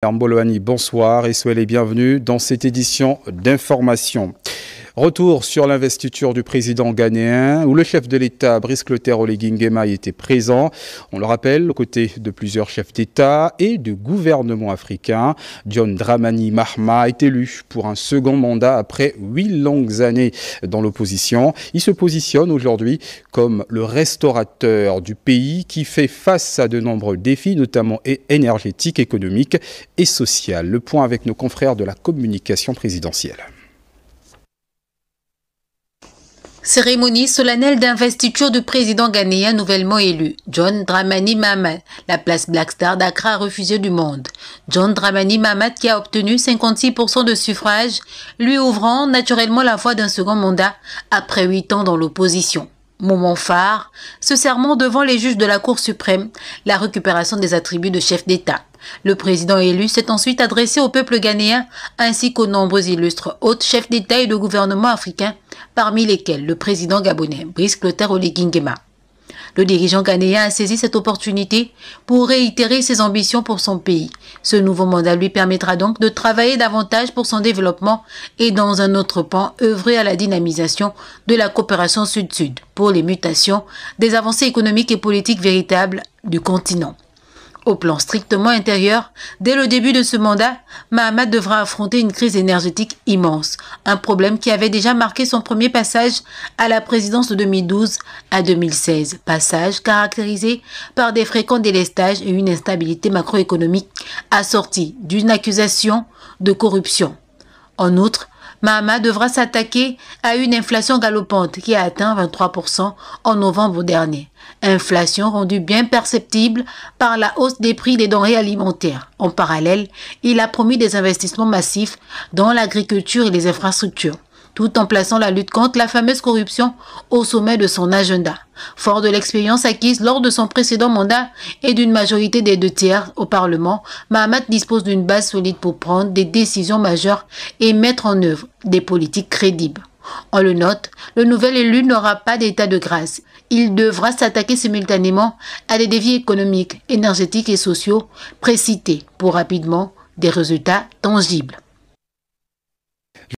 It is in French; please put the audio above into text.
Mbolohani, bonsoir et soyez les bienvenus dans cette édition d'information. Retour sur l'investiture du président ghanéen où le chef de l'État, Brice Clotaire Oligui Nguema, était présent. On le rappelle, aux côtés de plusieurs chefs d'État et de gouvernements africains. John Dramani Mahama est élu pour un second mandat après 8 longues années dans l'opposition. Il se positionne aujourd'hui comme le restaurateur du pays qui fait face à de nombreux défis, notamment énergétiques, économiques et sociaux. Le point avec nos confrères de la communication présidentielle. Cérémonie solennelle d'investiture du président ghanéen nouvellement élu, John Dramani Mahama. La place Black Star d'Accra a refusé du monde. John Dramani Mahama qui a obtenu 56% de suffrage, lui ouvrant naturellement la voie d'un second mandat après 8 ans dans l'opposition. Moment phare, ce serment devant les juges de la Cour suprême, la récupération des attributs de chef d'État. Le président élu s'est ensuite adressé au peuple ghanéen ainsi qu'aux nombreux illustres hôtes chefs d'État et de gouvernement africains, parmi lesquels le président gabonais Brice Clotaire Oligui Nguema. Le dirigeant ghanéen a saisi cette opportunité pour réitérer ses ambitions pour son pays. Ce nouveau mandat lui permettra donc de travailler davantage pour son développement et dans un autre pan, œuvrer à la dynamisation de la coopération sud-sud pour les mutations, des avancées économiques et politiques véritables du continent. Au plan strictement intérieur, dès le début de ce mandat, Mahama devra affronter une crise énergétique immense, un problème qui avait déjà marqué son premier passage à la présidence de 2012 à 2016, passage caractérisé par des fréquents délestages et une instabilité macroéconomique assortie d'une accusation de corruption. En outre, Mahama devra s'attaquer à une inflation galopante qui a atteint 23% en novembre dernier. Inflation rendue bien perceptible par la hausse des prix des denrées alimentaires. En parallèle, il a promis des investissements massifs dans l'agriculture et les infrastructures, tout en plaçant la lutte contre la fameuse corruption au sommet de son agenda. Fort de l'expérience acquise lors de son précédent mandat et d'une majorité des 2/3 au Parlement, Mahama dispose d'une base solide pour prendre des décisions majeures et mettre en œuvre des politiques crédibles. On le note, le nouvel élu n'aura pas d'état de grâce. Il devra s'attaquer simultanément à des défis économiques, énergétiques et sociaux précités pour rapidement des résultats tangibles.